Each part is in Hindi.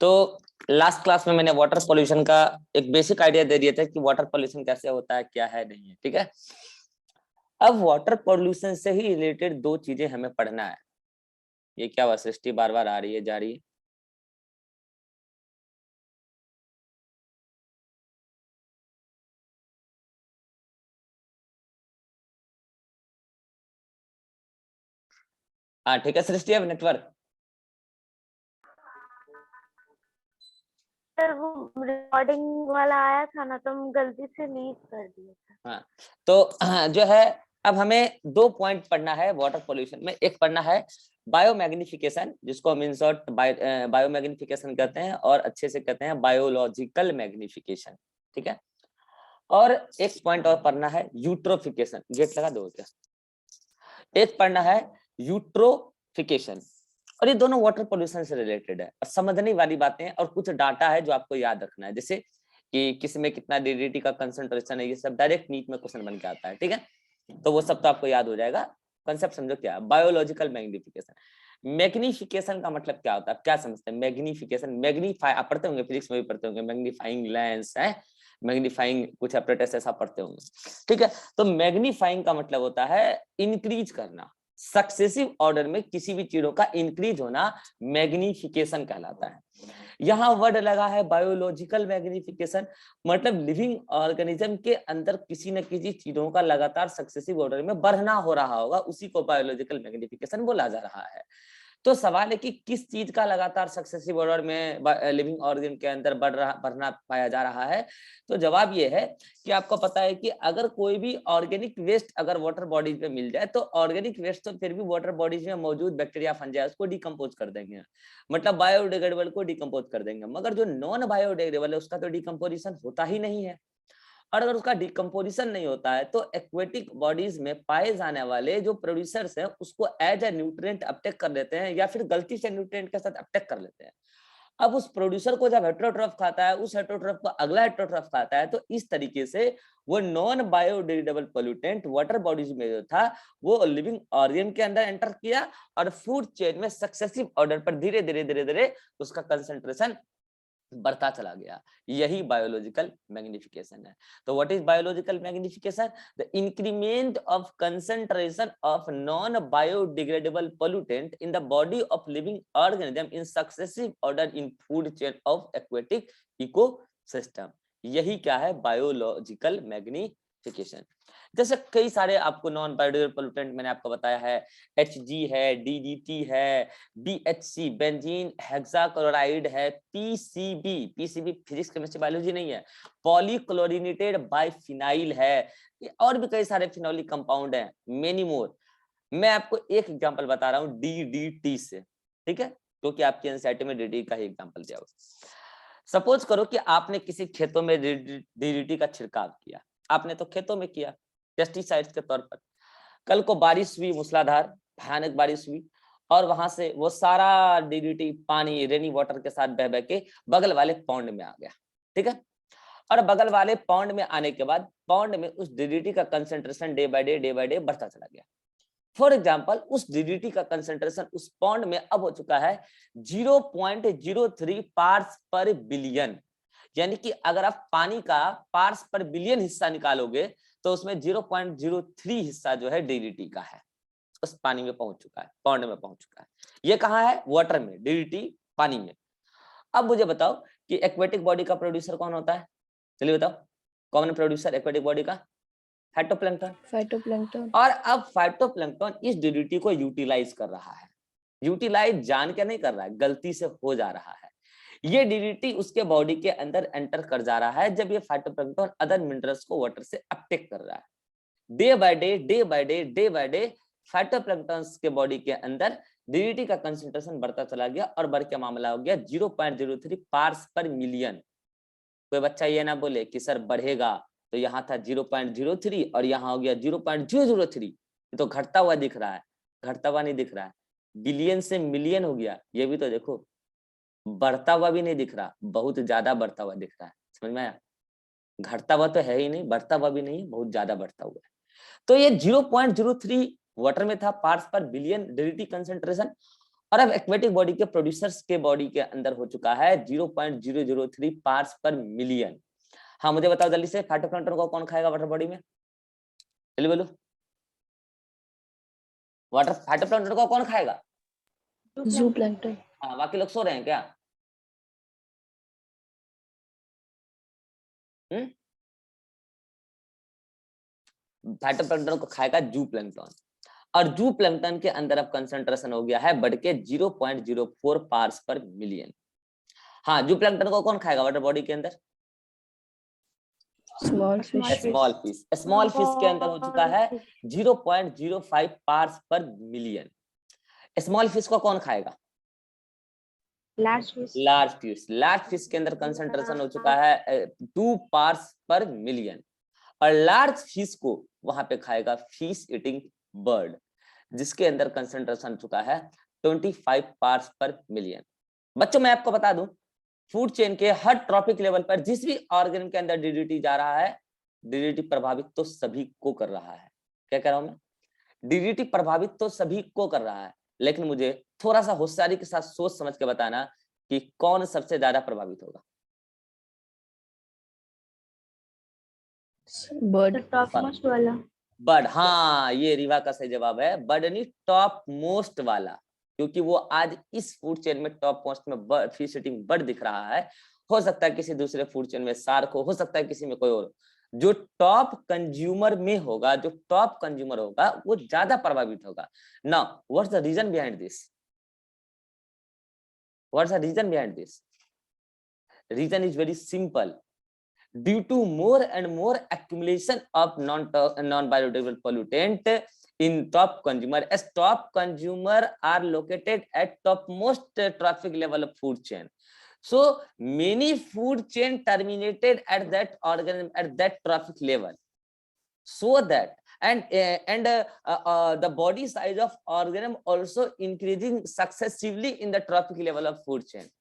तो लास्ट क्लास में मैंने वाटर पॉल्यूशन का एक बेसिक आइडिया दे दिया था कि वाटर पॉल्यूशन कैसे होता है, क्या है, नहीं है। ठीक है, अब वाटर पॉल्यूशन से ही रिलेटेड दो चीजें हमें पढ़ना है। ये क्या हुआ, सृष्टि बार बार आ रही है, जा रही है। हाँ ठीक है सृष्टि, अब नेटवर्क सर वो रिकॉर्डिंग वाला आया था ना, तो हम गलती से लीव कर दिए था। हाँ, तो जो है अब हमें दो पॉइंट पढ़ना है वाटर पॉल्यूशन में। एक पढ़ना है बायोमैग्निफिकेशन, जिसको हम इन शॉर्ट बायोमैग्निफिकेशन कहते हैं, और अच्छे से कहते हैं बायोलॉजिकल मैग्निफिकेशन। ठीक है, और एक पॉइंट और पढ़ना है यूट्रोफिकेशन। गेट लगा दो क्या? एक पढ़ना है यूट्रोफिकेशन, और ये दोनों वाटर पॉल्यूशन से रिलेटेड है और समझने वाली बातें हैं, और कुछ डाटा है जो आपको याद रखना है, जैसे कि किस में कितना डीडीटी का कंसंट्रेशन है, ये सब डायरेक्ट नीट में क्वेश्चन बन के आता है। ठीक है, तो वो सब तो आपको याद हो जाएगा। कंसेप्ट समझो क्या है बायोलॉजिकल मैग्निफिकेशन। मैग्निफिकेशन का मतलब क्या होता है, क्या समझते हैं? मैग्निफिकेशन, मैग्नीफाई आप पढ़ते होंगे, फिजिक्स में भी पढ़ते होंगे, मैग्नीफाइंग लेंस है, मैग्नीफाइंग कुछ apparatus ऐसा पढ़ते होंगे। ठीक है, तो मैग्नीफाइंग का मतलब होता है इंक्रीज करना, सक्सेसिव ऑर्डर में किसी भी चीजों का इंक्रीज होना मैग्निफिकेशन कहलाता है। यहाँ वर्ड लगा है बायोलॉजिकल मैग्निफिकेशन, मतलब लिविंग ऑर्गेनिज्म के अंदर किसी न किसी चीजों का लगातार सक्सेसिव ऑर्डर में बढ़ना हो रहा होगा, उसी को बायोलॉजिकल मैग्निफिकेशन बोला जा रहा है। तो सवाल है कि किस चीज का लगातार सक्सेसिव ऑर्डर में लिविंग ऑर्गन के अंदर बढ़ना पाया जा रहा है। तो जवाब ये है कि आपको पता है कि अगर कोई भी ऑर्गेनिक वेस्ट अगर वाटर बॉडीज में मिल जाए, तो ऑर्गेनिक वेस्ट तो फिर भी वाटर बॉडीज में मौजूद बैक्टीरिया फंजाई उसको डिकम्पोज कर देंगे, मतलब बायोडिग्रेडेबल को डिकम्पोज कर देंगे। मगर जो नॉन बायोडिग्रेडेबल है उसका तो डिकम्पोजिशन होता ही नहीं है, और अगर उसका डिकम्पोजिशन नहीं होता है तो एक्वेटिक बॉडीज में पाए जाने वाले जो प्रोड्यूसर्स हैं उसको एज ए न्यूट्रिएंट अपटेक कर लेते हैं, या फिर गलती से न्यूट्रिएंट के साथ अपटेक कर लेते हैं। अब उस प्रोड्यूसर को जब हेटेरोट्रॉफ खाता है, उस हेटेरोट्रॉफ को अगला हेटेरोट्रॉफ खाता है, तो इस तरीके से वो non biodegradable pollutant water bodies में जो था वो लिविंग ऑर्गन के अंदर एंटर किया, और फूड चेन में सक्सेसिव ऑर्डर पर धीरे धीरे धीरे धीरे उसका कंसंट्रेशन बढ़ता चला गया। यही बायोलॉजिकल मैग्निफिकेशन है। तो what is biological magnification? The increment of concentration of non biodegradable pollutant in the body of living organism in successive order in food chain of aquatic ecosystem. यही क्या है? Biological magnification. जैसे कई सारे आपको नॉन बायोडिग्रेडेबल पोल्यूटेंट मैंने आपको बताया है, HG है, DDT है, BHC बेंजीन हेक्साक्लोराइड है, PCB फिजिक्स केमिस्ट्री बायोलॉजी नहीं है, पॉलीक्लोरिनेटेड बाइफिनाइल है, और भी कई सारे फिनोलिक कंपाउंड हैं, मेनी मोर। मैं आपको एक एग्जांपल बता रहा हूं DDT से, ठीक है, क्योंकि आपके एनसीईआरटी में DDT का ही एग्जांपल दिया हुआ। सपोज करो कि आपने किसी खेतों में DDT का छिड़काव किया, आपने तो खेतों में किया पेस्टिसाइड्स के तौर पर। कल को बारिश हुई, मूसलाधार भयानक बारिश हुई, और वहां से वो सारा DDT पानी रेनी वाटर के साथ बह बह के बगल वाले पौंड में आ गया। ठीक है, और बगल वाले पौंड में आने के बाद पौंड में उस DDT का कंसेंट्रेशन डे बाय डे बढ़ता चला गया। फॉर एग्जाम्पल उस DDT का कंसेंट्रेशन उस पौंड में अब हो चुका है 0.03 पार्ट्स पर बिलियन। यानी कि अगर आप पानी का पार्ट्स पर बिलियन हिस्सा निकालोगे तो उसमें 0.03 हिस्सा जो है DDT का है, उस पानी में पहुंच चुका है, पौंड में पहुंच चुका है। ये कहाँ है? वाटर में, DDT पानी में। अब मुझे बताओ कि एक्वेटिक बॉडी का प्रोड्यूसर कौन होता है? चलिए बताओ, कॉमन प्रोड्यूसर एक्वेटिक बॉडी का? फाइटोप्लैंक्टन। फाइटोप्लैंक्टन। और अब फाइटोप्लैंक्टन इस DDT को यूटिलाइज कर रहा है। यूटिलाइज जान के नहीं कर रहा है, गलती से हो जा रहा है। ये DDT उसके बॉडी के अंदर एंटर कर जा रहा है जब ये फाइटोप्लैंक्टन अदर मिनरल्स को वाटर से अपटेक कर रहा है। डे बाय डे फाइटोप्लैंक्टन के बॉडी के अंदर DDT का कंसंट्रेशन बढ़ता चला गया, और बढ़ के मामला हो गया 0.03 पार्ट्स पर मिलियन। कोई बच्चा ये ना बोले कि सर बढ़ेगा, तो यहाँ था 0.03 और यहाँ हो गया 0.003, ये तो घटता हुआ दिख रहा है। घटता हुआ नहीं दिख रहा है, बिलियन से मिलियन हो गया, ये भी तो देखो। बढ़ता हुआ भी नहीं दिख रहा, बहुत ज्यादा बढ़ता हुआ दिख रहा है। समझ में आया? घटता हुआ तो है ही नहीं, बढ़ता हुआ भी नहीं, बहुत ज्यादा बढ़ता हुआ है। तो ये 0.03 वाटर में था पार्ट्स पर बिलियन DDT कंसेंट्रेशन, और अब एक्वेटिक बॉडी के प्रोड्यूसर्स के बॉडी के अंदर हो चुका है 0.003 पार्ट्स पर मिलियन। हाँ मुझे बताओ जल्दी से, फाइटोप्लैंक्टन को कौन खाएगा वाटर बॉडी में? जल्दी बोलो, वाटर फाइटोप्लैंक्टन को कौन खाएगा? जूप्लैंक्टन। हाँ बाकी लोग सो रहे हैं क्या? फाइटोप्लैंक्टन को खाएगा जूप्लैंक्टन, और जूप्लैंक्टन के अंदर अब कंसंट्रेशन हो गया है बढ़ के 0.04 पार्ट्स पर मिलियन। हाँ जूप्लैंक्टन को कौन खाएगा वाटर बॉडी के अंदर? Small fish. Small fish. Small fish के अंदर हो चुका है 0.05 पार्ट्स पर मिलियन। स्मॉल फिश को कौन खाएगा? Large fish. Large fish. Large fish के अंदर कंसंट्रेशन हो चुका है 2 पार्ट्स पर मिलियन, और लार्ज फिश को वहां पे खाएगा फिश ईटिंग बर्ड, जिसके अंदर कंसंट्रेशन चुका है 25 पार्ट्स पर मिलियन। बच्चों मैं आपको बता दूं, फूड चेन के हर ट्रॉपिक लेवल पर जिस भी ऑर्गेनिज्म के अंदर डीडीटी जा रहा है, डीडीटी प्रभावित तो सभी को कर रहा है। क्या कह रहा हूं मैं? डीडीटी प्रभावित तो सभी को कर रहा है, लेकिन मुझे थोड़ा सा होशियारी के साथ सोच समझ के बताना कि कौन सबसे ज्यादा प्रभावित होगा। बर्ड। टॉप मोस्ट वाला। बर्ड। हाँ ये रीवा का सही जवाब है, बर्ड नहीं टॉप मोस्ट वाला, क्योंकि वो आज इस फूड चेन में टॉप मोस्ट में फिश ईटिंग बर्ड दिख रहा है। हो सकता है किसी दूसरे फूड चेन में शार्क हो सकता है किसी में कोई और। जो टॉप कंज्यूमर में होगा, जो टॉप कंज्यूमर होगा वो ज्यादा प्रभावित होगा। Now what's the reason behind this? What's the reason behind this? Reason is very simple. Due to more and more accumulation of non-biodegradable pollutant in top consumer, as top consumer are located at topmost trophic level of food chain. So many food chain terminated at that organism at that trophic level, so that the body size of organism also increasing successively in the trophic level of food chain.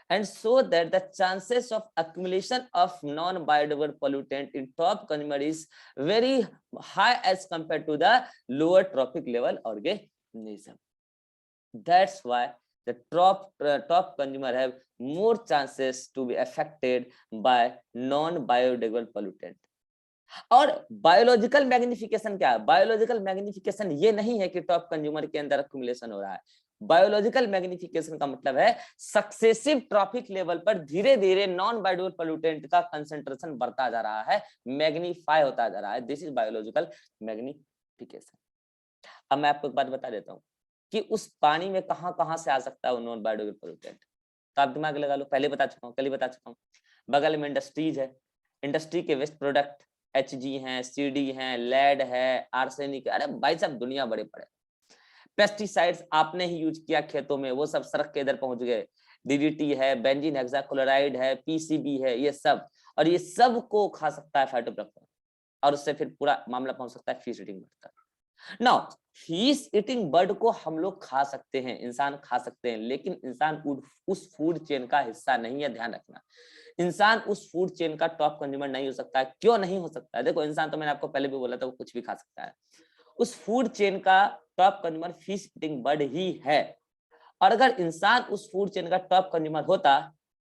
And so that the chances of accumulation of non-biodegradable pollutant in top consumer is very high as compared to the lower trophic level organism. That's why the top consumer have more chances to be affected by non-biodegradable pollutant. और बायोलॉजिकल मैग्निफिकेशन क्या है? बायोलॉजिकल मैग्निफिकेशन ये नहीं है कि टॉप कंज्यूमर के अंदर अक्यूमुलेशन हो रहा है। बायोलॉजिकल मैग्निफिकेशन का मतलब है सक्सेसिव ट्रॉपिक लेवल पर धीरे धीरे नॉन बायोडेग्रेडेबल पोल्यूटेंट का कंसंट्रेशन बढ़ता जा रहा है, मैग्नीफाई होता जा रहा है। This is biological magnification. अब मैं आपको एक बात बता देता हूँ कि उस पानी में कहां से आ सकता है नॉन बायोडेग्रेडेबल पोल्यूटेंट, तो आप दिमाग लगा लो। पहले बता चुका हूँ, कल ही बता चुका हूँ। बगल में इंडस्ट्रीज है, इंडस्ट्री के वेस्ट प्रोडक्ट HG हैं, CD हैं, लेड है, आर्सेनिक, अरे भाई साहब दुनिया बड़े पड़े। पेस्टिसाइड्स आपने ही यूज किया खेतों में, वो सब सड़क के इधर पहुंच गए। DDT है, बेंजीन हेक्साक्लोराइड है, PCB है, ये सब, और ये सब को खा सकता है फाइटोप्लैंक्टन, और उससे फिर पूरा मामला पहुंच सकता है फिश ईटिंग बर्ड तक। नाउ फिश ईटिंग बर्ड को हम लोग खा सकते हैं, इंसान खा सकते हैं, लेकिन इंसान उस फूड चेन का हिस्सा नहीं है, ध्यान रखना। इंसान उस फूड चेन का टॉप कंज्यूमर नहीं हो सकता है। क्यों नहीं हो सकता है? देखो इंसान तो मैंने आपको पहले भी बोला था वो कुछ भी खा सकता है। उस फूड चेन का top consumer fish eating bird ही है, और अगर इंसान उस फूड चेन का टॉप कंज्यूमर होता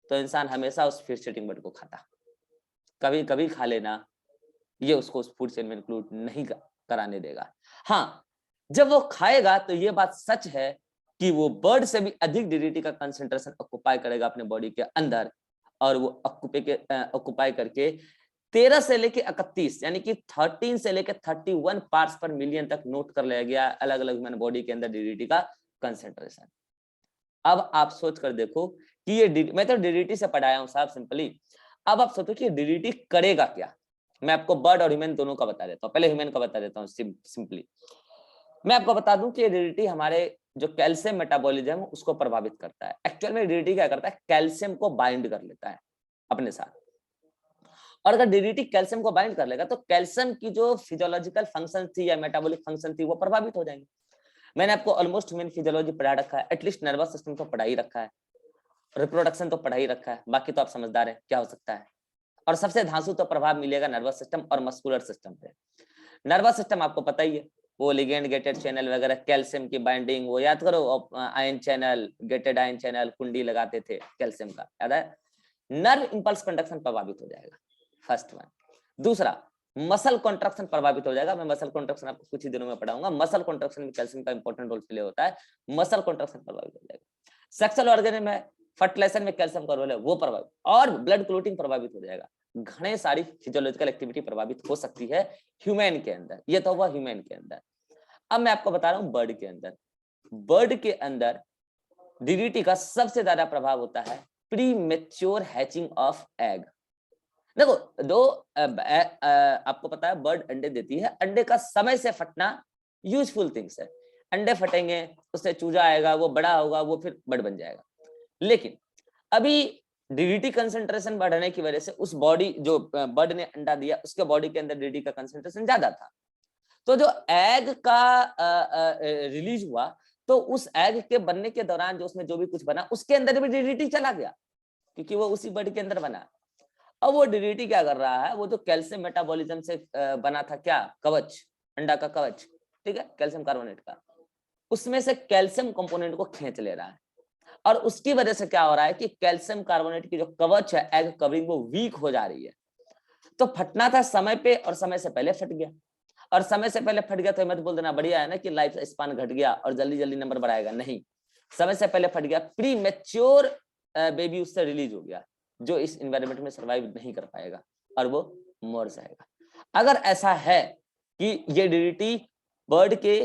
तो इंसान हमेशा उस फिश ईटिंग बर्ड को खाता। कभी कभी खा लेना ये उसको उस फूड चेन में इंक्लूड नहीं कराने देगा। हाँ जब वो खाएगा तो ये बात सच है कि वो बर्ड से भी अधिक DDT का कंसंट्रेशन ऑक्युपाई करेगा अपने बॉडी के अंदर, और वो ऑक्युपाई करके 13 से लेके 31 यानी कि 13 से लेके 31 पार्ट्स पर मिलियन तक नोट कर लिया गया अलग अलग ह्यूमन बॉडी के अंदर DDT का कंसंट्रेशन। अब आप सोच कर देखो कि ये मैं तो DDT से पढ़ाया हूं साहब सिंपली। अब आप सोचो कि DDT करेगा क्या। मैं आपको बर्ड और ह्यूमन दोनों का बता देता हूँ। पहले ह्यूमन का बता देता हूँ सिंपली। मैं आपको बता दूं कि DDT हमारे जो कैल्शियम मेटाबॉलिज्म उसको प्रभावित करता है। एक्चुअल में DDT क्या करता है, कैल्शियम को बाइंड कर लेता है अपने साथ, और अगर DDT कैल्शियम को बाइंड कर लेगा तो कैल्शियम की जो फिजियोलॉजिकल फंक्शन थी या मेटाबॉलिक फंक्शन थी वो प्रभावित हो जाएंगे। मैंने आपको ऑलमोस्ट ह्यूमन फिजियोलॉजी पढ़ा रखा है, एटलीस्ट नर्वस सिस्टम तो पढ़ा ही रखा है, रिप्रोडक्शन तो पढ़ा ही रखा है, बाकी तो आप समझदार हैं क्या हो सकता है। और सबसे धांसू तो प्रभाव मिलेगा नर्वस सिस्टम और मस्कुलर सिस्टम पे। नर्वस सिस्टम आपको पता ही है, वो लिगेंड गेटेड चैनल वगैरह, कैल्शियम की बाइंडिंग, वो याद करो, ion channel, gated ion channel, कुंडी लगाते थे कैल्शियम का, याद है। नर्व इंपल्स कंडक्शन प्रभावित हो जाएगा, फर्स्ट वन। दूसरा, मसल कॉन्ट्रैक्शन प्रभावित हो जाएगा। मैं मसल कॉन्ट्रैक्शन आपको कुछ ही दिनों में पढ़ाऊंगा। मसल कॉन्ट्रैक्शन में कैल्शियम का इंपॉर्टेंट रोल प्ले होता है, मसल कॉन्ट्रैक्शन प्रभावित हो जाएगा। सेक्सुअल ऑर्गन में फर्टिलाइजेशन में कैल्शियम का रोल है, वो प्रभावित, और ब्लड क्लोटिंग प्रभावित हो जाएगा। घने सारी फिजियोलॉजिकल एक्टिविटी प्रभावित हो सकती है ह्यूमन के अंदर। ये तो हुआ ह्यूमन के अंदर। अब मैं आपको बता रहा हूं बर्ड के अंदर। बर्ड के अंदर डीडीटी का सबसे ज्यादा प्रभाव होता है pre mature hatching of egg. देखो, आपको पता है बर्ड अंडे देती है, अंडे का समय से फटना यूजफुल थिंग्स है। अंडे फटेंगे, उससे चूजा आएगा, वो बड़ा होगा, वो फिर बर्ड बन जाएगा। लेकिन अभी डीडीटी कंसंट्रेशन बढ़ने की वजह से उस बॉडी, जो बर्ड ने अंडा दिया उसके बॉडी के अंदर डीडीटी का कंसंट्रेशन ज्यादा था, तो जो एग का रिलीज हुआ, तो उस एग के बनने के दौरान जो उसमें जो भी कुछ बना उसके अंदर भी डीडीटी चला गया, क्योंकि वो उसी बर्ड के अंदर बना। अब वो डीडीटी क्या कर रहा है, वो जो कैल्शियम मेटाबॉलिज्म से बना था, क्या, कवच, अंडा का कवच, ठीक है, कैल्शियम कार्बोनेट का, उसमें से कैल्शियम कंपोनेंट को खींच ले रहा है। और उसकी वजह से क्या हो रहा है कि कैल्शियम कार्बोनेट की जो कवच है, एग कवरिंग, वो वीक हो जा रही है। तो फटना था समय पे, और समय से पहले फट गया। और समय से पहले फट गया तो मत बोल देना बढ़िया है ना कि लाइफ स्पान घट गया और जल्दी जल्दी नंबर बढ़ाएगा, नहीं, समय से पहले फट गया। प्री मैच्योर बेबी उससे रिलीज हो गया, जो इस एनवायरनमेंट में सर्वाइव नहीं कर पाएगा और वो मर जाएगा। अगर ऐसा है कि ये डीडीटी बर्ड के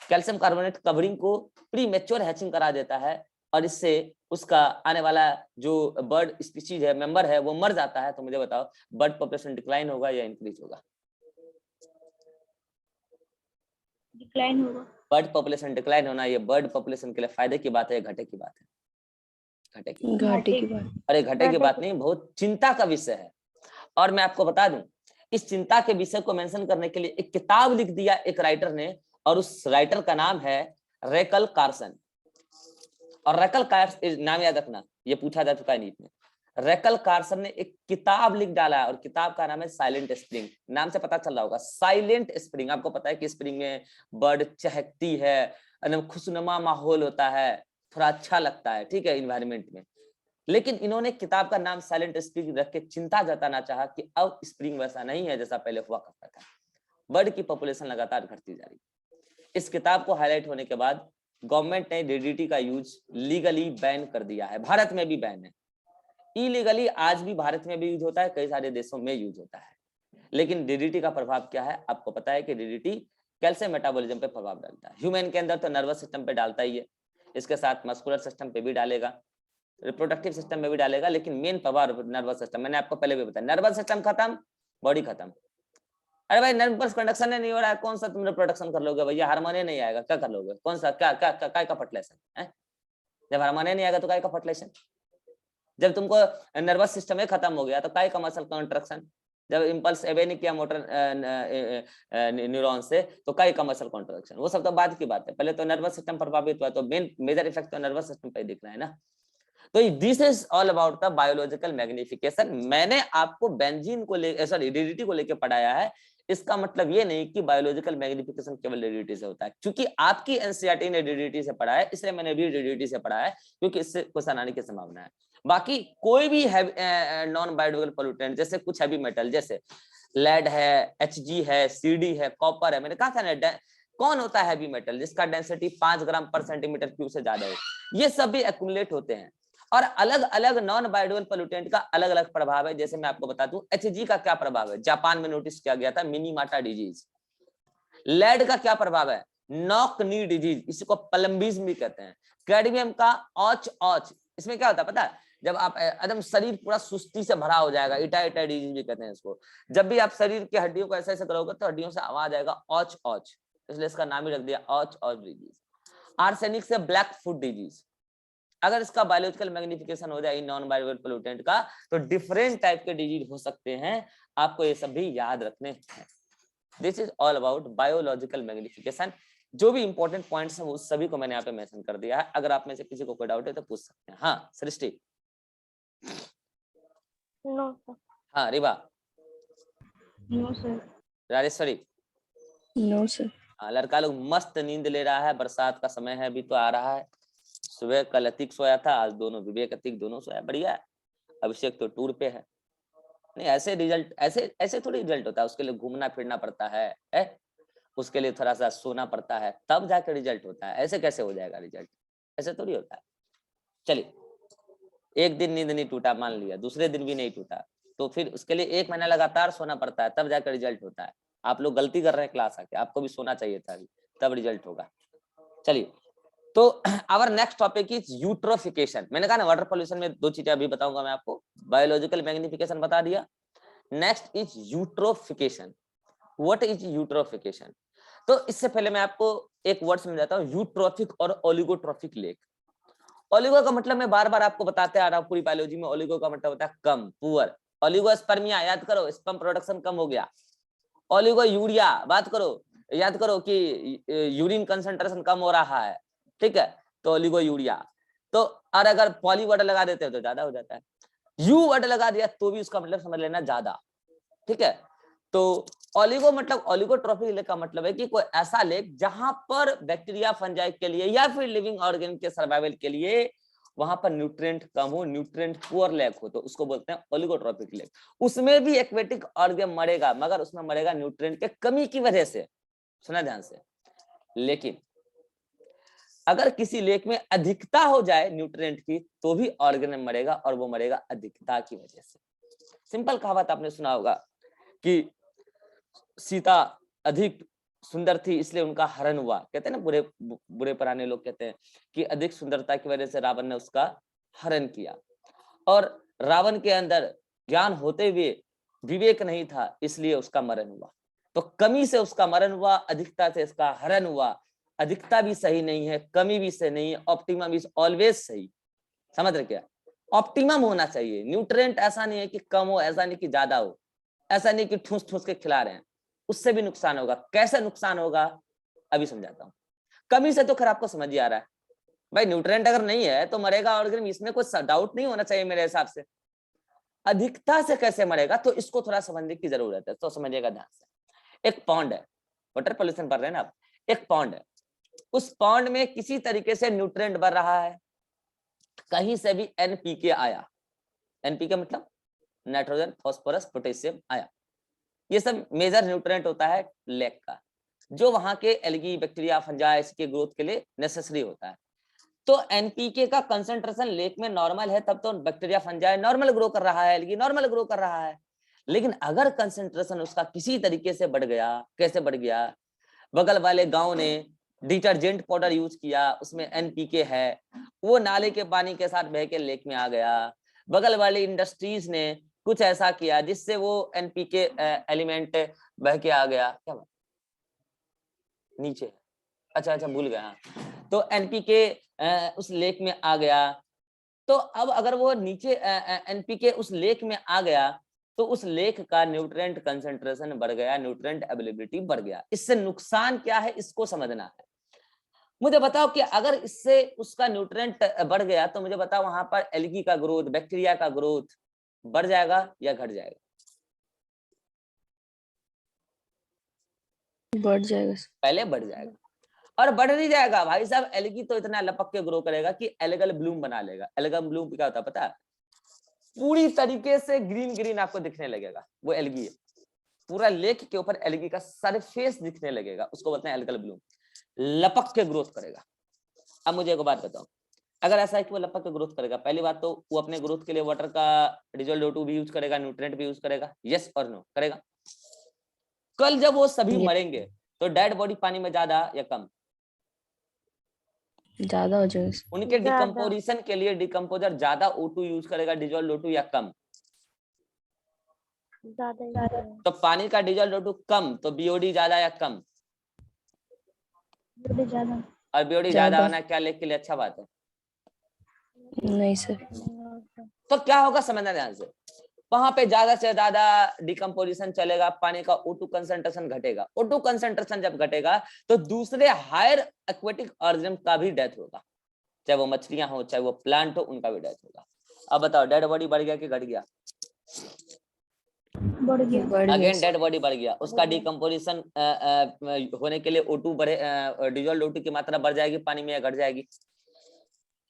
कैल्शियम कार्बोनेट कवरिंग को प्री मैच्योर हैचिंग करा देता है, और इससे उसका आने वाला जो बर्ड स्पीशीज है, मेंबर है, वो मर जाता है, तो मुझे बताओ बर्ड पॉपुलेशन डिक्लाइन होगा या इंक्रीज होगा? डिक्लाइन होगा। बर्ड पॉपुलेशन डिक्लाइन होना ये बर्ड पॉपुलेशन के लिए फायदे की बात है, घाटे की बात है? घाटे की बात। घाटे की बात। अरे घाटे की बात नहीं, बहुत चिंता का विषय है। और मैं आपको बता दूं, इस चिंता के विषय को मेंशन करने के लिए एक किताब लिख दिया एक राइटर ने, और उस राइटर का नाम है रेकल कार्सन। और रेकल कार्सन नाम याद रखना, ये पूछा जा चुका है नीट में। रेकल कार्सन ने एक किताब लिख डाला है, और किताब का नाम है साइलेंट स्प्रिंग। नाम से पता चल रहा होगा, साइलेंट स्प्रिंग। आपको पता है कि स्प्रिंग में बर्ड चहकती है, एकदम खुशनुमा माहौल होता है, थोड़ा अच्छा लगता है, ठीक है, इन्वायरमेंट में। लेकिन इन्होंने किताब का नाम साइलेंट स्प्रिंग रख के चिंता जताना चाहा कि अब स्प्रिंग वैसा नहीं है जैसा पहले हुआ करता था। बर्ड की पॉपुलेशन लगातार घटती जा रही है। इस किताब को हाईलाइट होने के बाद गवर्नमेंट ने डीडीटी का यूज लीगली बैन कर दिया है। भारत में भी बैन है, इलीगली आज भी भारत में भी यूज होता है, कई सारे देशों में यूज होता है। लेकिन डीडीटी का प्रभाव क्या है, आपको पता है कि डीडीटी कैल्शियम मेटाबॉलिज्म पे प्रभाव डालता है। ह्यूमन के अंदर तो नर्वस सिस्टम पे डालता ही है, इसके साथ मस्कुलर सिस्टम पे भी डालेगा, रिप्रोडक्टिव सिस्टम में भी डालेगा, लेकिन मेन प्रभाव नर्वस सिस्टम। मैंने आपको पहले भी बताया, नर्वस सिस्टम खत्म, बॉडी खत्म। अरे भाई नर्वस कंडक्शन नहीं हो रहा है, कौन सा तुम रिप्रोडक्शन कर लोगे भैया? हार्मोन नहीं आएगा, क्या कर लोगे? कौन सा, क्या क्या काय का फर्टिलाइजेशन है? जब हार्मोन नहीं आएगा तो काय का फर्टिलाइजेशन? जब तुमको नर्वस सिस्टम ही खत्म हो गया तो काय का मसल कॉन्ट्रैक्शन? जब इंपल्स अवे नहीं किया मोटर न्यूरॉन से तो काय का मसल कॉन्ट्रैक्शन? वो सब तो बाद की बात है, पहले तो नर्वस सिस्टम प्रभावित हुआ, तो मेन मेजर इफेक्ट तो नर्वस सिस्टम पे दिख रहा है ना। तो this is all about the biological magnification. मैंने आपको बेंजीन को सॉरी डीडीटी को लेकर पढ़ाया है, इसका मतलब ये नहीं कि बायोलॉजिकल मैग्निफिकेशन केवल डीडीटी से होता है। क्योंकि आपकी एनसीईआरटी ने डीडीटी से पढ़ा है, इसलिए मैंने भी डीडीटी से पढ़ा है, क्योंकि इससे क्वेश्चन आने की संभावना है। बाकी कोई भी नॉन बायोलोजिकल पोल्यूटेंट, जैसे कुछ हैवी मेटल, जैसे लेड है, Hg है, Cd है, कॉपर है, मैंने कहा था ना, कौन होता है हैवी मेटल जिसका डेंसिटी 5 ग्राम पर सेंटीमीटर क्यूब से ज्यादा हो, ये सब भी एक्यूमुलेट होते हैं। और अलग अलग नॉन बायोलोजिकल पोल्यूटेंट का अलग अलग प्रभाव है। जैसे मैं आपको बता दूं, Hg का क्या प्रभाव है, जापान में नोटिस किया गया था, मिनीमाटा डिजीज। लेड का क्या प्रभाव है, नॉक नी डिजीज, इसको प्लम्बिज्म भी कहते हैं। कैडमियम का ऑच ऑच, इसमें क्या होता है पता है, जब आप एकदम शरीर पूरा सुस्ती से भरा हो जाएगा, इटा इटा डिजीज भी कहते हैं इसको। जब भी आप शरीर की हड्डियों को ऐसे ऐसे करोगे तो हड्डियों से आवाज आएगा ऑच ऑच, इसलिए इसका नाम ही रख दिया ऑच ऑच डिजीज। आर्सेनिक से ब्लैक फुट डिजीज। अगर इसका बायोलॉजिकल मैग्निफिकेशन हो जाए नॉन बायोलॉजिकल पोल्यूटेंट का, तो डिफरेंट टाइप के डिजीज हो सकते हैं, आपको ये सब भी याद रखने हैं। This is all about biological magnification. जो भी इंपॉर्टेंट पॉइंट्स हैं वो सभी को मैंने यहाँ पे मेंशन कर दिया है। अगर आप में से किसी को कोई डाउट है तो पूछ सकते हैं। हाँ सृष्टि। No sir. हाँ Riba. No sir. Rajeshwari. No sir. लड़का लोग मस्त नींद ले रहा है, बरसात का समय है, अभी तो आ रहा है। सुबह कल अतीक सोया था, आज दोनों विवेक अतीक दोनों सोया, बढ़िया है। अभिषेक तो टूर पे है। नहीं ऐसे रिजल्ट, ऐसे ऐसे थोड़ी रिजल्ट होता है, उसके लिए घूमना फिरना पड़ता है? उसके लिए थोड़ा सा सोना पड़ता है, तब जाकर रिजल्ट होता है। ऐसे कैसे हो जाएगा रिजल्ट? ऐसे थोड़ी होता है। चलिए, एक दिन नींद नहीं टूटा मान लिया, दूसरे दिन भी नहीं टूटा, तो फिर उसके लिए 1 महीना लगातार सोना पड़ता है, तब जाकर रिजल्ट होता है। आप लोग गलती कर रहे हैं क्लास आके, आपको भी सोना चाहिए था अभी, तब रिजल्ट होगा। चलिए, तो our next topic is eutrophication. मैंने कहा ना वाटर पॉल्यूशन में 2 चीजें अभी बताऊंगा मैं आपको। बायोलॉजिकल मैग्निफिकेशन बता दिया, next is eutrophication. What is eutrophication? तो इससे पहले मैं आपको एक वर्ड समझाता हूँ, यूट्रोफिक और ओलिगोट्रोफिक लेक। ओलिगो का मतलब मैं बार बार आपको बताते आ रहा हूँ पूरी बायोलॉजी में, ओलिगो का मतलब होता है कम, पुअर। ओलिगोस्पर्मिया याद करो, स्पर्म प्रोडक्शन कम हो गया। ओलिगो यूरिया बात करो, याद करो कि यूरिन कंसंट्रेशन कम हो रहा है, ठीक है, तो ओलिगो यूरिया। तो और अगर पॉली वर्ड लगा देते हैं तो ज्यादा हो जाता है, यू वर्ड लगा दिया तो भी उसका मतलब समझ लेना ज्यादा, ठीक है। तो ओलिगो मतलब ओलिगोट्रोफिक लेक का मतलब है कि कोई ऐसा लेक जहां पर बैक्टीरिया फंजाई के लिए या फिर लिविंग ऑर्गेन के सर्वाइवल के लिए वहां पर न्यूट्रिएंट कम हो, न्यूट्रिएंट पुअर लेक हो, तो उसको बोलते हैं ओलिगोट्रोफिक लेक। उसमें भी एक्वेटिक ऑर्गेन मरेगा, मगर उसमें मरेगा न्यूट्रिएंट के कमी की वजह से, सुना ध्यान से। लेकिन अगर किसी लेक में अधिकता हो जाए न्यूट्रिएंट की, तो भी ऑर्गेनिज्म मरेगा, और वो मरेगा अधिकता की वजह से। सिंपल कहावत आपने सुना होगा कि सीता अधिक सुंदर थी इसलिए उनका हरण हुआ, कहते हैं ना, बुरे बुरे पुराने लोग कहते हैं कि अधिक सुंदरता की वजह से रावण ने उसका हरण किया। और रावण के अंदर ज्ञान होते हुए विवेक नहीं था, इसलिए उसका मरण हुआ। तो कमी से उसका मरण हुआ, अधिकता से इसका हरण हुआ। अधिकता भी सही नहीं है, कमी भी सही नहीं है, ऑप्टिमम इज ऑलवेज सही। समझ रहे क्या? ऑप्टिमम होना चाहिए। न्यूट्रिएंट ऐसा नहीं है कि कम हो, ऐसा नहीं कि ज्यादा हो, ऐसा नहीं कि ठूस ठूस के खिला रहे हैं, उससे भी नुकसान होगा। कैसे नुकसान होगा अभी समझाता हूँ। कमी से तो खैर आपको समझ ही आ रहा है भाई, न्यूट्रिएंट अगर नहीं है तो मरेगा ऑर्गेनिज्म, इसमें कोई डाउट नहीं होना चाहिए मेरे हिसाब से। अधिकता से कैसे मरेगा, तो इसको थोड़ा समझने की जरूरत है, तो समझिएगा ध्यान से। एक पॉन्ड है, वाटर पॉल्यूशन पढ़ रहे हैं ना आप, एक पॉन्ड है, उस पॉन्ड में किसी तरीके से न्यूट्रिएंट बढ़ रहा है, कहीं से भी एनपीके आया, एनपीके मतलब नाइट्रोजन फास्फोरस पोटेशियम आया, ये सब मेजर न्यूट्रिएंट होता है लेक का, जो वहां के एल्गी बैक्टीरिया फंजाई के ग्रोथ के लिए नेसेसरी होता है। तो एनपीके का कंसंट्रेशन लेक में नॉर्मल है, तब तो बैक्टीरिया फंजाई नॉर्मल ग्रो कर रहा है, एल्गी नॉर्मल ग्रो कर रहा है। लेकिन अगर कंसंट्रेशन उसका किसी तरीके से बढ़ गया, कैसे बढ़ गया, बगल वाले गांव ने डिटर्जेंट पाउडर यूज किया, उसमें एनपीके है, वो नाले के पानी के साथ बह के लेक में आ गया। बगल वाली इंडस्ट्रीज ने कुछ ऐसा किया जिससे वो एनपीके एलिमेंट बह के आ गया, क्या बात नीचे, अच्छा अच्छा भूल गया, तो एनपीके उस लेक में आ गया। तो अब अगर वो नीचे एनपीके उस लेक में आ गया, तो उस लेक का न्यूट्रिएंट कंसंट्रेशन बढ़ गया, न्यूट्रिएंट अवेलेबिलिटी बढ़ गया। इससे नुकसान क्या है इसको समझना है। मुझे बताओ कि अगर इससे उसका न्यूट्रिएंट बढ़ गया, तो मुझे बताओ वहां पर एल्गी का ग्रोथ, बैक्टीरिया का ग्रोथ बढ़ जाएगा या घट जाएगा? बढ़ जाएगा। पहले बढ़ जाएगा, और बढ़ नहीं जाएगा भाई साहब। एल्गी तो इतना लपक के ग्रो करेगा कि एल्गल ब्लूम बना लेगा। एल्गल ब्लूम क्या होता है पता है? पूरी तरीके से ग्रीन ग्रीन आपको दिखने लगेगा, वो एल्गी है। पूरा लेक के ऊपर एल्गी का सरफेस दिखने लगेगा, उसको बोलते हैं एल्गल ब्लूम। लपक के ग्रोथ करेगा। अब मुझे एक बात बताओ, अगर ऐसा है कि वो लपक के ग्रोथ करेगा, पहली बात तो वो अपने ग्रोथ के लिए वाटर का डिजोल्व O2 भी यूज करेगा, न्यूट्रिएंट भी यूज करेगा, यस और नो करेगा। कल जब वो सभी मरेंगे तो डेड बॉडी पानी में ज्यादा या कम? ज्यादा हो जाएगा। उनके ज्यादा। डिकम्पोजिशन के लिए डिकम्पोजर ज्यादा O2 यूज करेगा, डिजोल्व O2 या कम? ज्यादा। तो पानी का डिजोल्व O2 कम, तो बीओडी ज्यादा या कम? ज्यादा। और बीओडी ज्यादा होना क्या लेक के लिए अच्छा बात है? नहीं सर। तो क्या होगा समझना ध्यान से, वहां पे ज्यादा से ज्यादा डिकम्पोजिशन चलेगा, पानी का O2 कंसंट्रेशन घटेगा। O2 कंसंट्रेशन जब घटेगा तो दूसरे हायर एक्वेटिक ऑर्गेनिज्म का भी डेथ होगा, चाहे वो मछलियां हो चाहे वो प्लांट हो, उनका भी डेथ होगा। अब बताओ डेड बॉडी बढ़ गया कि घट गया? बढ़ गया अगेन सर। डेड बॉडी बढ़ गया, उसका डिकम्पोजिशन होने के लिए O2 बढ़े, डिजोल्व O2 की मात्रा बढ़ जाएगी पानी में या घट जाएगी?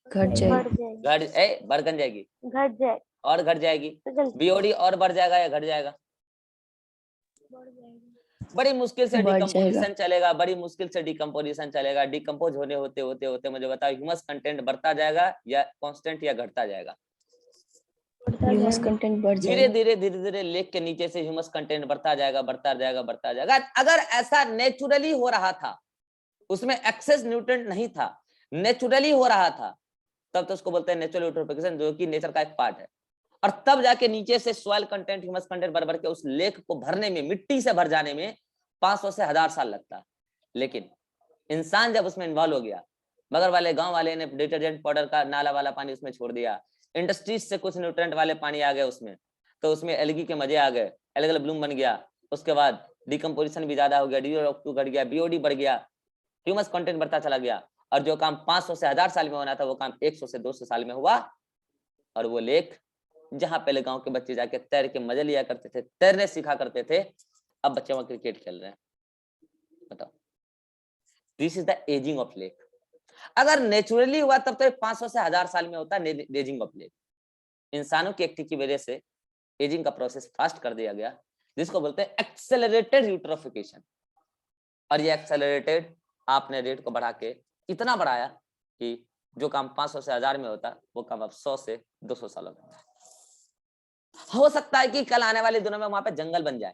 घट जाएगी। बढ़ जाएगी घट जाए और घट जाएगी। तो गलती बीओडी और बढ़ जाएगा या घट जाएगा? बड़ी मुश्किल से बढ़ जाएगा। डिकम्पोजिशन चलेगा, बड़ी मुश्किल से डिकम्पोजिशन चलेगा। डिकम्पोज होने होते होते होते मुझे बताओ ह्यूमस कंटेंट बढ़ता जाएगा या कांस्टेंट या घटता जाएगा? ह्यूमस कंटेंट बढ़ धीरे जाएगा। धीरे लेक के नीचे से ह्यूमस कंटेंट बढ़ता जाएगा बढ़ता जाएगा बढ़ता जाएगा। अगर ऐसा नेचुरली हो रहा था, उसमें एक्सेस न्यूट्रिएंट नहीं था, नेचुरली हो रहा था, तब तो उसको बोलते हैं नेचुरल यूट्रोफिकेशन, जो कि नेचर का एक पार्ट है। और तब जाके नीचे से सॉइल कंटेंट ह्यूमस कंटेंट बढ़ के उस लेक को भरने में, मिट्टी से भर जाने में 500 से 1000 साल लगता। लेकिन इंसान जब उसमें इन्वॉल्व हो गया, बगल वाले गांव वाले ने डिटर्जेंट पाउडर का नाला वाला पानी उसमें छोड़ दिया, इंडस्ट्रीज से कुछ न्यूट्रिएंट वाले पानी आ गए उसमें, तो उसमें एल्गी के मजे आ गए, एल्गल ब्लूम बन गया। उसके बाद डिकम्पोजिशन भी ज्यादा हो गया, DO2 घट गया, बीओडी बढ़ गया, ह्यूमस कंटेंट बढ़ता चला गया। और जो काम 500 से 1000 साल में होना था वो काम 100 से 200 साल में हुआ। और वो लेक जहां पहले गांव के बच्चे जाके तैर के मजे लिया करते थे, तैरने सीखा करते थे, अब बच्चे वहां क्रिकेट खेल रहे हैं। बताओ, this is the ageing of lake. अगर नेचुरली हुआ तब तो 500 से 1000 साल में होता है एजिंग ऑफ लेक। इंसानों की एक्टिविटी की वजह से एजिंग का प्रोसेस फास्ट कर दिया गया, जिसको बोलते हैं एक्सेलरेटेड यूट्रोफिकेशन। और ये एक्सेलरेटेड आपने रेट को बढ़ा के इतना बढ़ाया कि जो काम 500 से 1000 में होता वो काम अब 100 से 200 सालों में होता है। हो सकता है कि कल आने वाले दिनों में वहां पे जंगल बन जाए,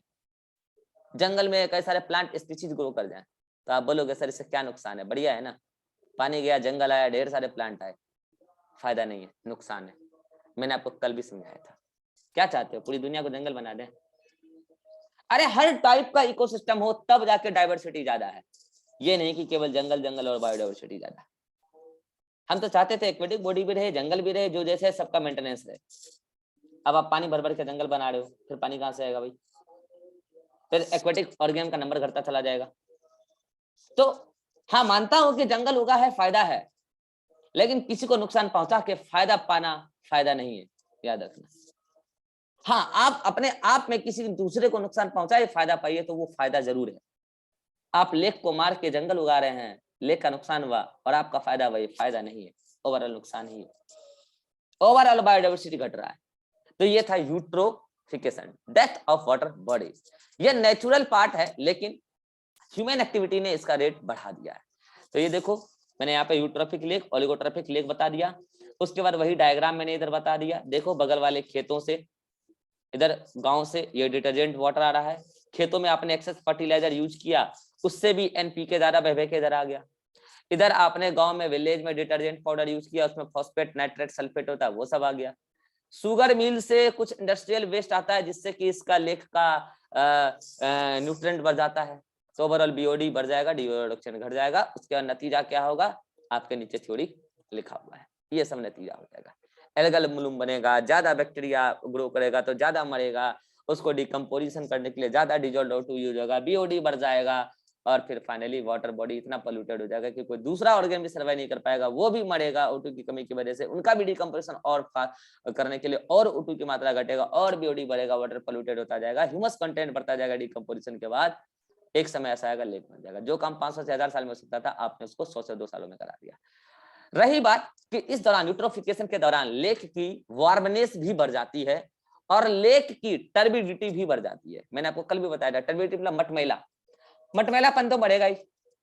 जंगल में कई सारे प्लांट स्पीशीज ग्रो कर जाए, तो आप बोलोगे सर इससे क्या नुकसान है? बढ़िया है ना, पानी गया, जंगल आया, ढेर सारे प्लांट आए, फायदा नहीं है, नुकसान है। मैंने आपको कल भी समझाया था। क्या चाहते हो, पूरी दुनिया को जंगल बना दें? अरे हर टाइप का इकोसिस्टम हो तब जाके डाइवर्सिटी ज्यादा है, ये नहीं कि केवल जंगल जंगल और बायोडाइवर्सिटी ज्यादा। हम तो चाहते थे एक्वेटिक बॉडी भी रहे, जंगल भी रहे, जो जैसे सबका मेंटेनेंस रहे। अब आप पानी भर भर के जंगल बना रहे हो, फिर पानी कहां से आएगा भाई? फिर एक्वेटिक ऑर्गेनिज्म का नंबर घटता चला जाएगा। तो हाँ, मानता हूं कि जंगल उगा है, फायदा है, लेकिन किसी को नुकसान पहुंचा के फायदा पाना फायदा नहीं है, याद रखना। हाँ, आप अपने आप में किसी दूसरे को नुकसान पहुंचाए फायदा पाइए तो वो फायदा जरूर है। आप लेक को मार के जंगल उगा रहे हैं, लेक का नुकसान हुआ और आपका फायदा हुआ, ये फायदा नहीं है, ओवरऑल नुकसान ही है, ओवरऑल बायोडाइवर्सिटी घट रहा है। तो ये था eutrophication, death of water bodies. ये नेचुरल पार्ट है, लेकिन ह्यूमन एक्टिविटी ने इसका रेट बढ़ा दिया है। तो ये देखो, मैंने यहाँ पे यूट्रोफिक लेक, ओलिगोट्रोफिक लेक बता दिया। उसके बाद वही डायग्राम मैंने इधर बता दिया। देखो, बगल वाले खेतों से, इधर गांव से ये डिटर्जेंट वाटर आ रहा है, खेतों में आपने एक्सेस फर्टिलाइजर यूज किया, उससे भी NPK ज्यादा बह के इधर आ गया। इधर आपने गांव में, विलेज में डिटर्जेंट पाउडर यूज किया, उसमें फॉस्फेट, नाइट्रेट, सल्फेट होता है, वो सब आ गया। शुगर मिल से कुछ इंडस्ट्रियल वेस्ट आता है, जिससे कि इसका लेक का न्यूट्रिएंट बढ़ जाता है, तो ओवरऑल बीओडी बढ़ जाएगा, डीओ रिडक्शन घट जाएगा। उसके बाद नतीजा क्या होगा, आपके नीचे थ्योरी लिखा हुआ है, ये सब नतीजा हो जाएगा। एल्गल ब्लूम बनेगा, ज्यादा बैक्टीरिया ग्रो करेगा तो ज्यादा मरेगा, उसको डिकम्पोजिशन करने के लिए ज्यादा डिजोल्व O2 यूज होगा, बीओडी बढ़ जाएगा, और फिर फाइनली वाटर बॉडी इतना पोल्यूटेड हो जाएगा कि कोई दूसरा ऑर्गेन भी सर्वाइव नहीं कर पाएगा, वो भी मरेगा O2 की कमी की वजह से, उनका भी डिकम्पोजिशन और करने के लिए और O2 की मात्रा घटेगा और बीओडी बढ़ेगा, वाटर पोल्यूटेड होता जाएगा, ह्यूमस कंटेंट बढ़ता जाएगा। डिकम्पोजिशन के बाद एक समय ऐसा आएगा, लेक बन जाएगा। जो काम 500 से 1000 साल में हो सकता था, आपने उसको 100 से 2 सालों में करा दिया। रही बात कि इस दौरान, यूट्रोफिकेशन के दौरान, लेक की वार्मनेस भी बढ़ जाती है और लेक की टर्बिडिटी भी बढ़ जाती है। मैंने आपको कल भी बताया था, टर्बिडिटी मतलब मटमैला, मटमैलापन तो बढ़ेगा ही,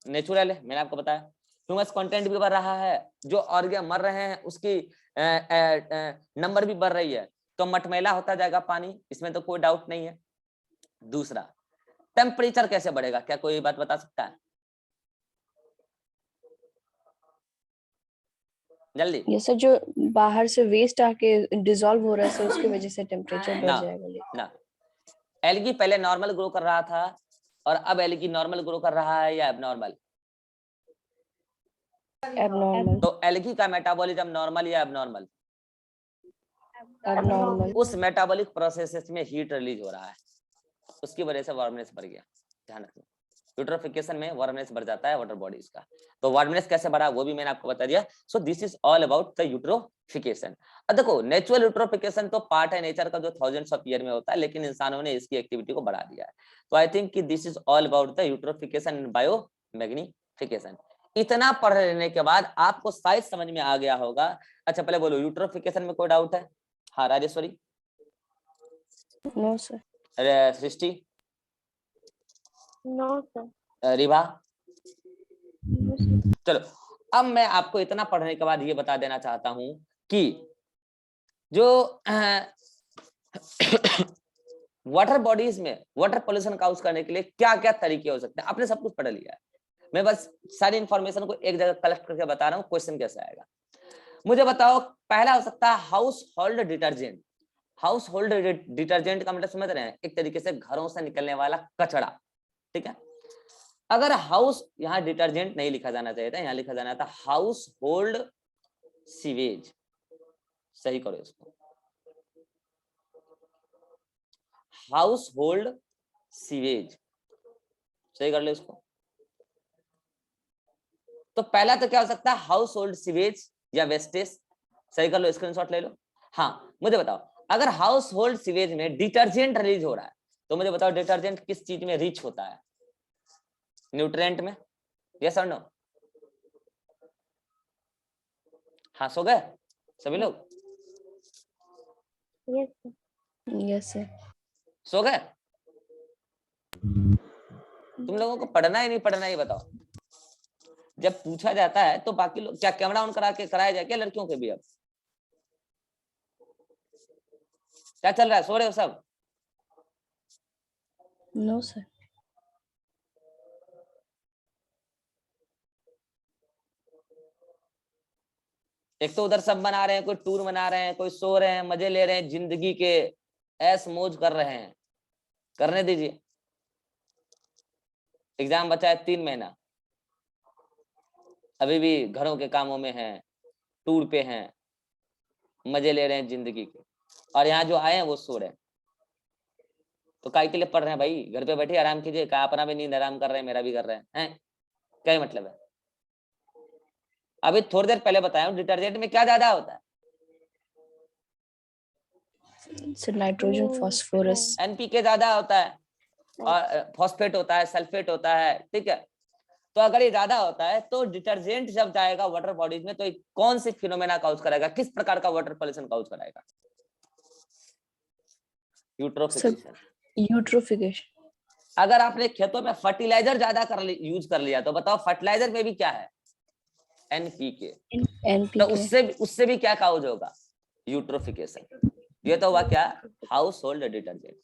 नेचुरल है, मैंने आपको बताया। ह्यूमस कंटेंट भी बढ़ रहा है, जो ऑर्गेन मर रहे हैं उसकी नंबर भी बढ़ रही है, तो मटमैला होता जाएगा पानी, इसमें तो कोई डाउट नहीं है। दूसरा, टेम्परेचर कैसे बढ़ेगा, क्या कोई बात बता सकता है जल्दी? ये सर, जो बाहर से वेस्ट आके डिसॉल्व हो रहा है सर, उसकी वजह से टेम्परेचर बढ़ जाएगा। ना, एल्गी पहले नॉर्मल ग्रो कर रहा था और अब एल्गी नॉर्मल ग्रो कर रहा है या एबनॉर्मल? एबनॉर्मल। तो एल्गी का मेटाबॉलिज्म नॉर्मल या एबनॉर्मल? एबनॉर्मल। उस मेटाबॉलिक प्रोसेस में हीट रिलीज हो रहा है, उसकी वजह से वार्मनेस बढ़ गया, ध्यान रखना। यूट्रोफिकेशन में वार्मनेस बढ़ जाता है वाटर बॉडीज का। तो वार्मनेस कैसे बढ़ा वो भी मैंने आपको बता दिया। So this is all about the eutrophication. अब देखो नेचुरल यूट्रोफिकेशन तो पार्ट है नेचर का जो थाउजेंड्स ऑफ ईयर में होता है, लेकिन इंसानों ने इसकी एक्टिविटी को बढ़ा दिया है। तो आई थिंक कि this is all about the eutrophication and biomagnification. इतना पढ़ लेने के बाद आपको शायद समझ में आ गया होगा। अच्छा पहले बोलो यूट्रोफिकेशन में कोई डाउट है? हाँ Rajeshwari, no sir. Srishti, no sir. Riva, चलो अब मैं आपको इतना पढ़ने के बाद ये बता देना चाहता हूं कि जो वाटर बॉडीज में वाटर पोल्यूशन काउज करने के लिए क्या क्या तरीके हो सकते हैं, आपने सब कुछ पढ़ लिया है। मैं बस सारी इंफॉर्मेशन को एक जगह कलेक्ट करके बता रहा हूँ, क्वेश्चन कैसे आएगा। मुझे बताओ, पहला हो सकता है house hold detergent. House hold detergent का मतलब समझ रहे हैं, एक तरीके से घरों से निकलने वाला कचरा, ठीक है। अगर हाउस, यहाँ डिटर्जेंट नहीं लिखा जाना चाहिए था, यहाँ लिखा जाना था हाउस होल्ड सीवेज। सही करो इसको, हाउस होल्ड सीवेज, सही कर लो इसको। तो पहला तो क्या हो सकता है, हाउस होल्ड सीवेज या वेस्टेज, सही कर लो, स्क्रीनशॉट ले लो। हाँ मुझे बताओ, अगर हाउस होल्ड सीवेज में डिटर्जेंट रिलीज हो रहा है, तो मुझे बताओ डिटर्जेंट किस चीज में रिच होता है? न्यूट्रिएंट में, यस और नो? हाँ सो गए सभी लोग? Yes yes sir. सो गए? तुम लोगों को पढ़ना ही नहीं पढ़ना ही बताओ। जब पूछा जाता है तो बाकी लोग क्या कैमरा ऑन करा के कराया जाए क्या लड़कियों के भी? अब क्या चल रहा है, सो रहे हो सब? No sir. एक तो उधर सब बना रहे हैं, कोई टूर बना रहे हैं, कोई सो रहे हैं, मजे ले रहे हैं, जिंदगी के ऐश मौज कर रहे हैं, करने दीजिए। एग्जाम बचा है 3 महीना, अभी भी घरों के कामों में हैं, टूर पे हैं, मजे ले रहे हैं जिंदगी के, और यहाँ जो आए हैं वो सो रहे हैं। तो काय के लिए पढ़ रहे हैं भाई? घर पे बैठे आराम कीजिए। क्या अपना भी नींद आराम कर रहे हैं, मेरा भी कर रहे हैं, क्या मतलब है? अभी थोड़ी देर पहले बताया डिटर्जेंट में क्या ज्यादा होता है? सर नाइट्रोजन, फास्फोरस, एनपीके ज्यादा होता है, और फॉस्फेट होता है, सल्फेट होता है, ठीक है। तो अगर ये ज्यादा होता है तो डिटर्जेंट जब जाएगा वाटर बॉडीज में, तो ये कौन सी फिनोमेना काउज कराएगा, किस प्रकार का वाटर पॉल्यूशन काउज कराएगा? यूट्रोफिकेशन। यूट्रोफिकेशन। अगर आपने खेतों में फर्टिलाइजर ज्यादा यूज कर लिया, तो बताओ फर्टिलाइजर में भी क्या है? एनपीके। तो उससे भी क्या काउज होगा? यूट्रोफिकेशन। ये तो हुआ क्या, हाउस होल्ड डिटर्जेंट।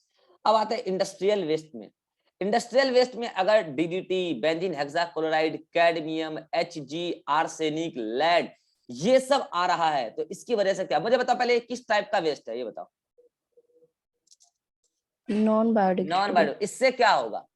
अब आते हैं इंडस्ट्रियल वेस्ट में। इंडस्ट्रियल वेस्ट में अगर DDT, benzene hexachloride, cadmium, Hg, arsenic, lead, ये सब आ रहा है, तो इसकी वजह से क्या, मुझे बताओ पहले किस टाइप का वेस्ट है ये बताओ? Non biodegradable. इससे क्या होगा?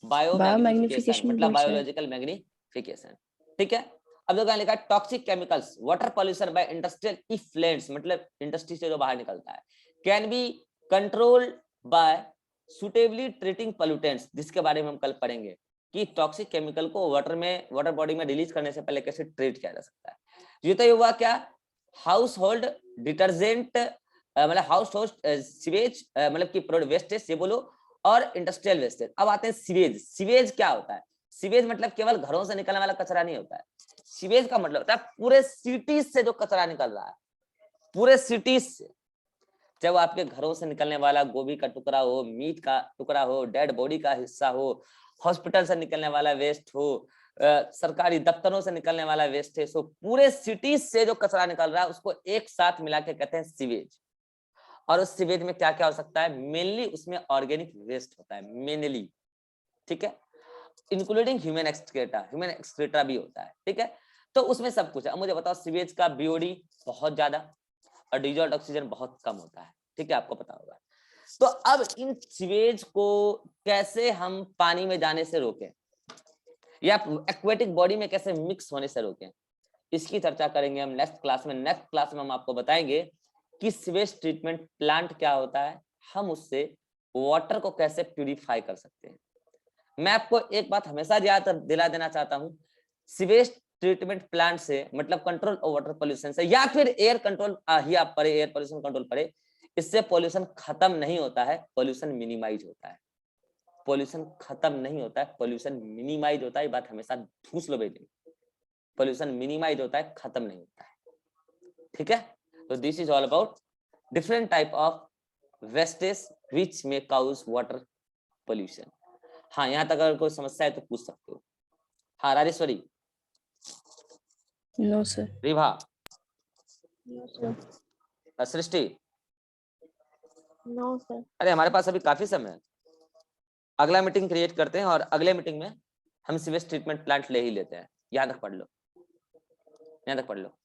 बायोमैग्निफिकेशन, मतलब बायोलॉजिकल मैग्निफिकेशन, ठीक है। अब देखो लिखा है toxic chemicals, water pollution by industrial effluents, मतलब इंडस्ट्री से जो बाहर निकलता है, can be controlled by suitably treating pollutants, जिसके बारे में हम कल पढ़ेंगे कि टॉक्सिक केमिकल को वाटर बॉडी में रिलीज करने से पहले कैसे ट्रीट किया जा सकता है। ये तो हुआ क्या, हाउस होल्ड डिटर्जेंट, मतलब हाउस होल्ड सीवेज, मतलब कि वेस्टेज ये बोलो, और इंडस्ट्रियल वेस्टेज। अब आते हैं सीवेज। सीवेज क्या होता है? सीवेज मतलब केवल घरों से निकलने वाला कचरा नहीं होता है। सीवेज का मतलब होता है पूरे सिटीज से जो कचरा निकल रहा है, पूरे सिटीज से, जब आपके घरों से निकलने वाला गोभी का टुकड़ा हो, मीट का टुकड़ा हो, डेड बॉडी का हिस्सा हो, हॉस्पिटल से निकलने वाला वेस्ट हो, सरकारी दफ्तरों से निकलने वाला वेस्ट है, सो पूरे सिटीज से जो कचरा निकल रहा है उसको एक साथ मिला के कहते हैं सीवेज। और उस सीवेज में क्या क्या हो सकता है? मेनली उसमें ऑर्गेनिक वेस्ट होता है, मेनली, ठीक है, इंक्लूडिंग ह्यूमन एक्सक्रीटा भी होता है, ठीक है। तो उसमें सब कुछ है। अब मुझे बताओ, सीवेज का बीओडी बहुत ज्यादा और डिजॉल्व्ड ऑक्सीजन बहुत कम होता है, ठीक है, आपको पता होगा। तो अब इन सीवेज को कैसे हम पानी में जाने से रोकें, या एक्वेटिक बॉडी में कैसे मिक्स होने से रोकें, इसकी चर्चा करेंगे हम नेक्स्ट क्लास में। नेक्स्ट क्लास में हम आपको बताएंगे कि सीवेज ट्रीटमेंट प्लांट क्या होता है, हम उससे वाटर को कैसे प्यूरिफाई कर सकते हैं। मैं आपको एक बात हमेशा याद दिला देना चाहता हूँ, सीवेज ट्रीटमेंट प्लांट से मतलब कंट्रोल ऑफ वाटर पोल्यूशन से, या फिर एयर कंट्रोल ही आप पढ़े, एयर पोल्यूशन कंट्रोल पढ़े, इससे पोल्यूशन खत्म नहीं होता है, पोल्यूशन मिनिमाइज होता है। पोल्यूशन खत्म नहीं होता है, पोल्यूशन मिनिमाइज होता है। बात हमेशा ठूस लो बेटे, पोल्यूशन मिनिमाइज होता है, खत्म नहीं होता है। ठीक है, तो this is all about different type of wastage which may cause water pollution. हाँ, यहाँ तक अगर कोई समस्या है तो पूछ सकते हो। हाँ Rajeshwari. No sir. Ribha. No sir. Srishti. No sir. अरे हमारे पास अभी काफी समय है, अगला मीटिंग क्रिएट करते हैं और अगले मीटिंग में हम सीवेज ट्रीटमेंट प्लांट ले ही लेते हैं। यहाँ तक पढ़ लो, यहाँ तक पढ़ लो।